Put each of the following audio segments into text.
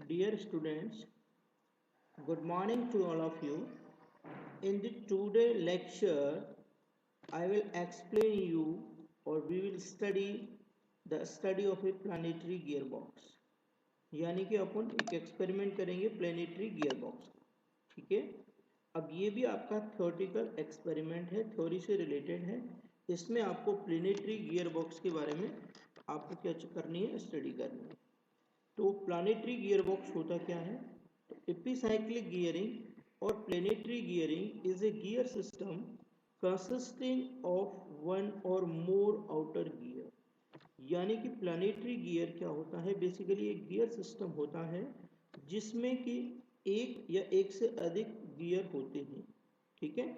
Dear students, good morning to all of you. In the today lecture, I will explain you or we will study the study of a planetary gearbox. यानी कि अपन एक experiment करेंगे planetary gearbox. ठीक है, अब ये भी आपका थ्योरेटिकल एक्सपेरिमेंट है, थ्योरी से रिलेटेड है। इसमें आपको प्लेनेटरी गियरबॉक्स के बारे में आपको क्या करनी है, स्टडी करनी है। तो प्लानिटरी गियरबॉक्स होता क्या है? तो एपिसाइक्लिक गियरिंग और planetary gearing is a gear system consisting of one और मोर आउटर गियर। यानी कि प्लानिटरी गियर क्या होता है? बेसिकली एक गियर सिस्टम होता है जिसमें कि एक या एक से अधिक गियर होते हैं। ठीक है,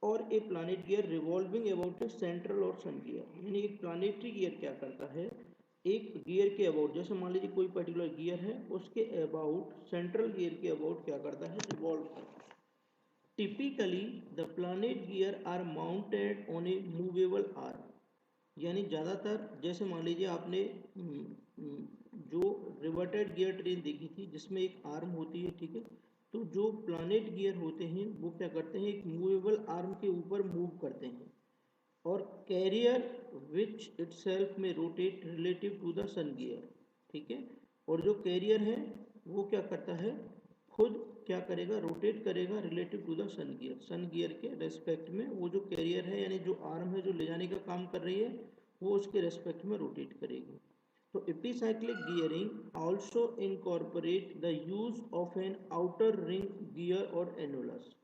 और a planet gear revolving about a central or sun gear. यानी एक प्लानिटरी गियर क्या करता है, एक गियर के अबाउट, जैसे मान लीजिए कोई पर्टिकुलर गियर है, उसके अबाउट सेंट्रल गियर के अबाउट क्या करता है, रिवॉल्व करता है। Typically the planet gear are mounted on a movable arm. यानी ज़्यादातर जैसे मान लीजिए आपने जो रिवर्टेड गियर ट्रेन देखी थी जिसमें एक आर्म होती है। ठीक है, तो जो प्लानेट गियर होते हैं वो क्या करते हैं, एक मूवेबल आर्म के ऊपर मूव करते हैं, और कैरियर विच इटसेल्फ में rotate relative to the sun gear. ठीक है, और जो कैरियर है वो क्या करता है, खुद क्या करेगा, रोटेट करेगा relative to the sun gear के रेस्पेक्ट में। वो जो कैरियर है यानी जो आर्म है जो ले जाने का काम कर रही है वो उसके रेस्पेक्ट में रोटेट करेगी। तो epicyclic gearing also incorporate the use of an outer ring gear और एनुलस।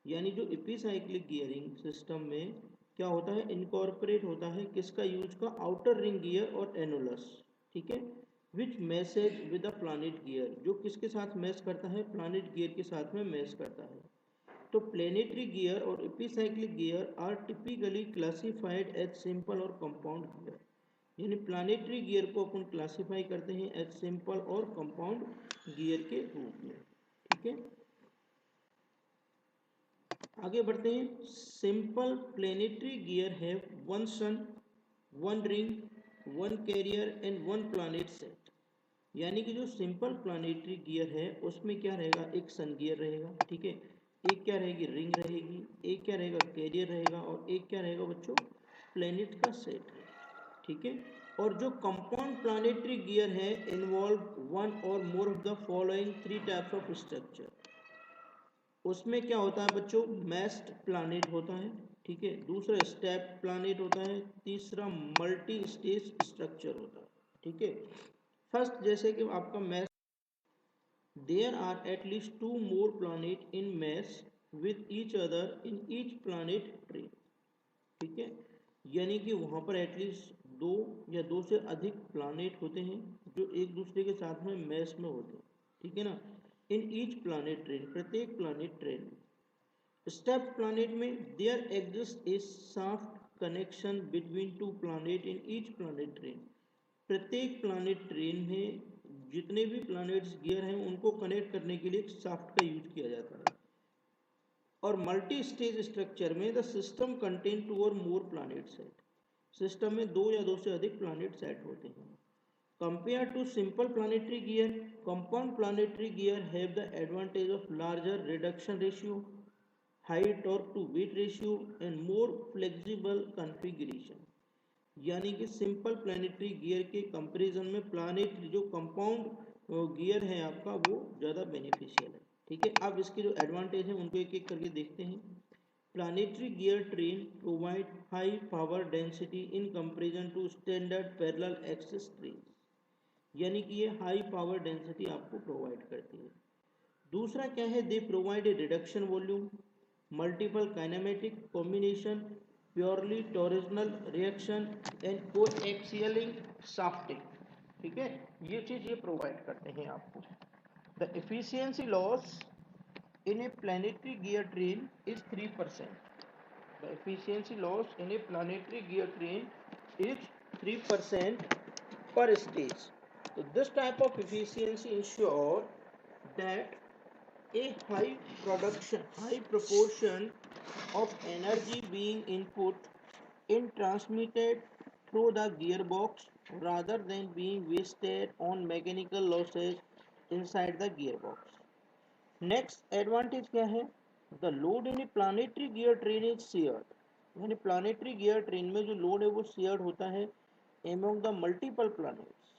यानी जो एपिसाइक्लिक गियरिंग सिस्टम में क्या होता है, इनकॉर्पोरेट होता है किसका यूज का, आउटर रिंग गियर और एनुलस। ठीक है, which meshes with the planet gear, जो किसके साथ मैच करता है, प्लानिट गियर के साथ में मैच करता है। तो प्लेनेटरी गियर और epicyclic gear are typically classified as simple और कंपाउंड गियर। यानी प्लानिटरी गियर को अपन क्लासिफाई करते हैं एज सिंपल और कंपाउंड गियर के रूप में। ठीक है, आगे बढ़ते हैं। सिंपल प्लेनेटरी गियर है one sun, one ring, one carrier and one planet set. यानी कि जो सिंपल प्लानेटरी गियर है उसमें क्या रहेगा, एक सन गियर रहेगा। ठीक है, एक क्या रहेगी, रिंग रहेगी, एक क्या रहेगा, कैरियर रहेगा, और एक क्या रहेगा बच्चों, प्लेनेट का सेट है। ठीक है, और जो कंपाउंड प्लानेटरी गियर है इन्वॉल्व वन और more of the following three types of structure. उसमें क्या होता है बच्चों, मैस्ड प्लानेट होता है। ठीक है, दूसरा स्टेप प्लानेट होता है, तीसरा मल्टी स्टेज स्ट्रक्चर होता है। ठीक है, फर्स्ट जैसे कि आपका mesh, there are at least two more planet in mesh with each other in each planet tree. ठीक है, यानी कि वहाँ पर एटलीस्ट दो या दो से अधिक प्लानेट होते हैं जो एक दूसरे के साथ में मैस में होते हैं। ठीक है ना, इन ईच प्लानेट ट्रेन, प्रत्येक प्लानेट ट्रेन में। स्टेप प्लानेट में there exist a soft connection between two planet in each planet train. प्रत्येक प्लानेट ट्रेन में जितने भी प्लानेट्स गियर हैं उनको कनेक्ट करने के लिए एक शाफ्ट का यूज किया जाता है। और मल्टी स्टेज स्ट्रक्चर में द सिस्टम कंटेन टू और मोर प्लानेट सेट। सिस्टम में दो या दो से अधिक प्लानेट सेट होते हैं। Compare to simple planetary gear, compound planetary gear have the advantage of larger reduction ratio, high torque to weight ratio and more flexible configuration. यानी कि सिंपल प्लानिटरी गियर के कंपैरिजन में प्लानेट जो compound gear है आपका वो ज़्यादा beneficial है। ठीक है, अब इसके जो एडवांटेज हैं उनको एक एक करके देखते हैं। Planetary gear train provide high power density in comparison to standard parallel axis train. यानी कि ये हाई पावर डेंसिटी आपको प्रोवाइड करती है। दूसरा क्या है, they provide a reduction volume, multiple kinematic combination, purely torsional reaction and coaxial shafting. ठीक है, ये चीज ये प्रोवाइड करते हैं आपको। The efficiency loss in a planetary gear train is 3%। The efficiency loss in a planetary gear train is 3% per stage. So this type of efficiency ensure that a high proportion of energy being input in transmitted through the gearbox rather than being wasted on mechanical losses inside the gearbox. Next advantage क्या है, the load in planetary gear train is shared, यानी planetary gear train में जो load है वो shared होता है among the multiple planets,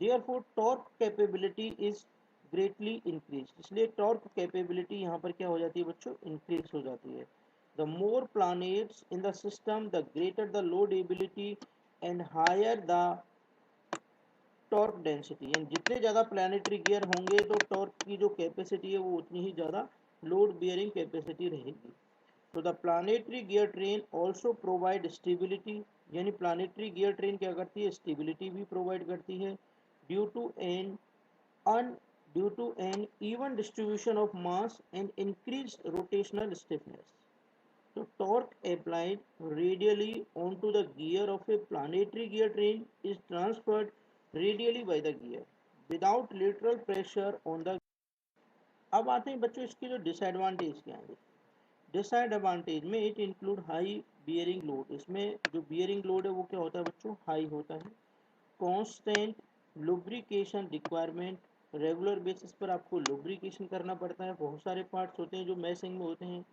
therefore torque capability is greatly increase, इसलिए टॉर्क कैपेबिलिटी यहाँ पर क्या हो जाती है बच्चों, इंक्रीज हो जाती है. The more planets in the system the greater the load ability and higher the torque density, यानी जितने ज़्यादा प्लानिटरी गियर होंगे तो टॉर्क की जो कैपेसिटी है वो उतनी ही ज़्यादा लोड बियरिंग कैपेसिटी रहेगी. तो the planetary gear train also provide stability, यानी प्लानिटरी गियर ट्रेन क्या करती है, स्टेबिलिटी भी प्रोवाइड करती है due to an un due to an even distribution of mass and increase rotational stiffness. So torque applied radially onto the gear of a planetary gear train is transferred radially by the gear without lateral pressure on the. अब आते हैं बच्चों इसके जो disadvantage क्या है. Disadvantage में it include high bearing load, इसमें जो बियरिंग लोड है वो क्या होता है बच्चों, हाई होता है. Constant lubrication requirement, regular basis पर आपको लुब्रिकेशन करना पड़ता है, बहुत सारे पार्ट्स होते हैं जो मैसिंग में होते हैं.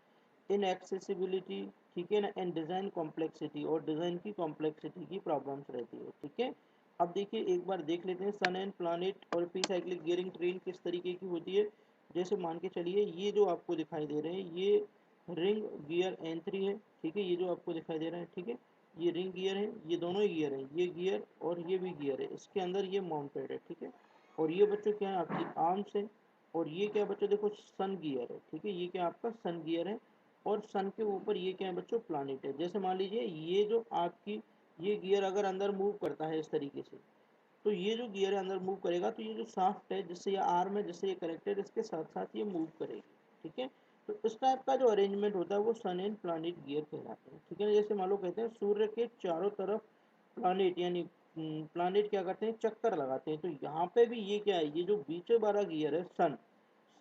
इनएक्सेसिबिलिटी, ठीक है ना, एंड डिज़ाइन कॉम्प्लेक्सिटी, और डिज़ाइन की कॉम्प्लेक्सिटी की प्रॉब्लम्स रहती है. ठीक है, अब देखिए एक बार देख लेते हैं सन एंड प्लानेट और पी साइक्लिक गियरिंग ट्रेन किस तरीके की होती है. जैसे मान के चलिए ये जो आपको दिखाई दे रहे हैं ये रिंग गियर N3 है. ठीक है, ये जो आपको दिखाई दे रहा है, ठीक है, ये रिंग गियर है, ये दोनों ही गियर है, ये गियर और ये भी गियर है, इसके अंदर ये माउंटेड है. ठीक है, और ये बच्चों क्या है आपकी आर्म्स है, और ये क्या बच्चों देखो सन गियर है. ठीक है, ये क्या आपका सन गियर है, और सन के ऊपर ये क्या है बच्चों, प्लानिट है. जैसे मान लीजिए ये जो आपकी ये गियर अगर अंदर मूव करता है इस तरीके से, तो ये जो गियर है अंदर मूव करेगा तो ये जो शाफ्ट है जिससे ये आर्म है जिससे ये कनेक्टेड, इसके साथ साथ ये मूव करेगी. ठीक है, तो इस टाइप का जो अरेंजमेंट होता है वो सन एंड प्लानिट गियर कहलाते हैं. ठीक है, जैसे मान लो कहते हैं सूर्य के चारों तरफ प्लानिट, यानी प्लानिट क्या करते हैं, चक्कर लगाते हैं. तो यहाँ पे भी ये क्या है, ये जो बीच वाला गियर है सन,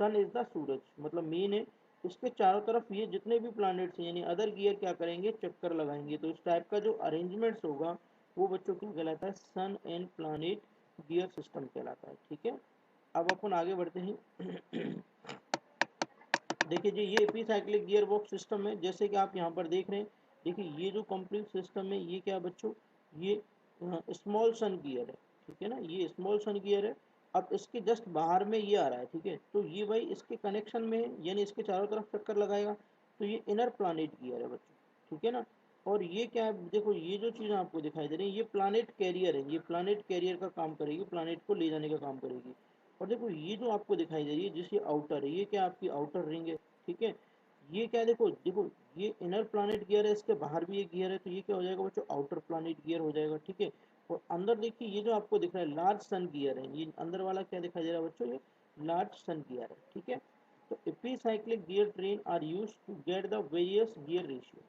सन इज द सूरज, मतलब मेन है, इसके चारों तरफ ये जितने भी प्लैनेट्स हैं यानी अदर गियर क्या करेंगे, चक्कर लगाएंगे. तो इस टाइप का जो अरेंजमेंट्स होगा वो बच्चों क्या कहलाता है, सन एंड प्लैनेट गियर सिस्टम कहलाता है. ठीक है, अब अपन आगे बढ़ते हैं. देखिए जी ये एपीसाइक्लिक गियर बॉक्स सिस्टम है, जैसे कि आप यहाँ पर देख रहे हैं. देखिए ये जो कंप्लीट सिस्टम है ये क्या है बच्चों, ये स्मॉल सन गियर है. ठीक है ना, ये स्मॉल सन गियर है. अब इसके जस्ट बाहर में ये आ रहा है. ठीक है, तो ये भाई इसके कनेक्शन में है, यानी इसके चारों तरफ चक्कर लगाएगा, तो ये इनर प्लानेट गियर है बच्चों. ठीक है ना, और ये क्या है देखो, ये जो चीज़ आपको दिखाई दे रही है ये प्लानेट कैरियर है, ये प्लानेट कैरियर का काम करेगी, प्लानेट को ले जाने का काम करेगी. और देखो ये जो आपको दिखाई दे रही है जिसकी आउटर है, ये क्या आपकी आउटर रिंग है. ठीक है, ये क्या देखो देखो ये इनर प्लानेट गियर है, इसके बाहर भी एक गियर है, तो ये क्या हो जाएगा बच्चों, आउटर प्लानेट गियर हो जाएगा. ठीक है, और अंदर देखिए ये जो आपको दिख रहा है लार्ज सन गियर है, ये अंदर वाला क्या दिखाई दे रहा है बच्चों, ये लार्ज सन गियर है. ठीक है, तो epicyclic gear train are used to get the various gear ratio,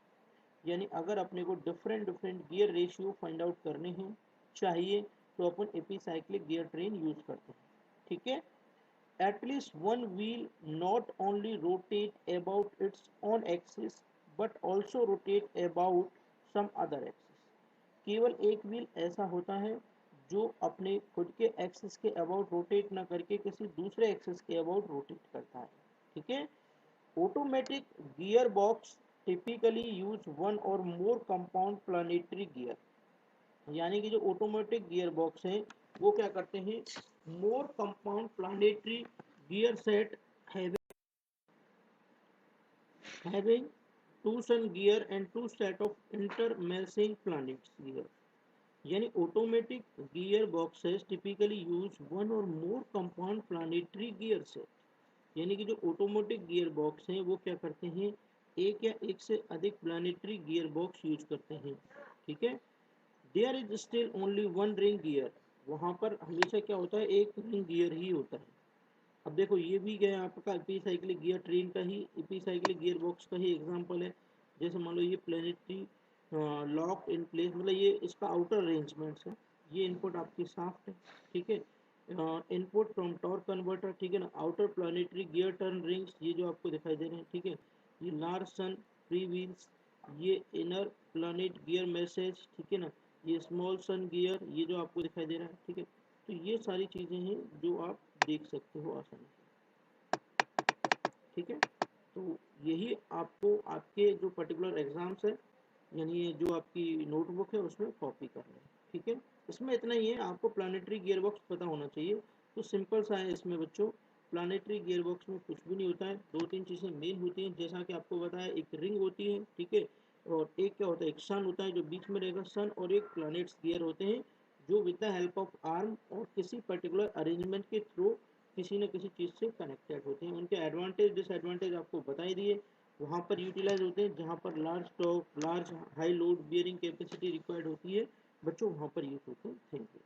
यानी अगर अपने को different different gear ratio find out करने हैं चाहिए तो अपन एपीसाइक्लिक गियर ट्रेन यूज करते हैं. ठीक है, at least one wheel not only rotate about its own axis but also rotate about some other axis. केवल एक व्हील ऐसा होता है जो अपने खुद के एक्सिस के अबाउट रोटेट ना करके किसी दूसरे एक्सिस के अबाउट रोटेट करता है. ठीक है, automatic gear box typically use one और मोर कंपाउंड प्लानेटरी गियर, यानी कि जो ऑटोमेटिक गियर बॉक्स है वो क्या करते हैं, more compound planetary gear set having two sun gear and two set of intermeshing planets gear, यानी automatic gear boxes typically use one और मोर कंपाउंड प्लानेटरी गियर सेट, यानी कि जो ऑटोमेटिक गियर बॉक्स हैं वो क्या करते हैं, एक या एक से अधिक प्लानेटरी गियर बॉक्स यूज करते हैं. ठीक है, there is still only one ring gear, वहाँ पर हमेशा क्या होता है, एक रिंग गियर ही होता है. अब देखो ये भी गया आपका एपीसाइक्लिक गियर ट्रेन का ही, एपीसाइक्लिक गियर बॉक्स का ही एग्जांपल है. जैसे मान लो ये प्लेनेटरी लॉक इन प्लेस, मतलब ये इसका आउटर अरेंजमेंट्स है, ये इनपुट आपकी शाफ्ट है. ठीक है, इनपुट फ्रॉम टॉर्क कन्वर्टर. ठीक है ना, outer planetary gear turn rings ये जो आपको दिखाई दे रहे हैं. ठीक है, ये लार्ज सन फ्री व्हील्स, ये इनर प्लानेट गियर मैसेज. ठीक है ना, ये स्मॉल सन गियर ये जो आपको दिखाई दे रहा है. ठीक है, तो ये सारी चीज़ें हैं जो आप देख सकते हो आसानी से। ठीक है, तो यही आपको आपके जो पर्टिकुलर एग्जाम्स है यानी ये जो आपकी नोटबुक है उसमें कॉपी करना है। ठीक है, इसमें इतना ही है, आपको प्लानिटरी गियर बॉक्स पता होना चाहिए। तो सिंपल सा है इसमें बच्चों, प्लानिटरी गियर बॉक्स में कुछ भी नहीं होता है, दो तीन चीज़ें मेन होती हैं जैसा कि आपको बताया, एक रिंग होती है, ठीक है, और एक क्या होता है, एक सन होता है जो बीच में रहेगा सन, और एक प्लानिट्स गियर होते हैं जो with the help of arm और किसी पर्टिकुलर अरेंजमेंट के थ्रू किसी न किसी चीज़ से कनेक्टेड होते हैं। उनके एडवांटेज डिसएडवांटेज आपको बताई दिए, वहाँ पर यूटिलाइज होते हैं जहाँ पर large top large high load bearing capacity required होती है बच्चों, वहाँ पर यूज होते हैं। Thank you.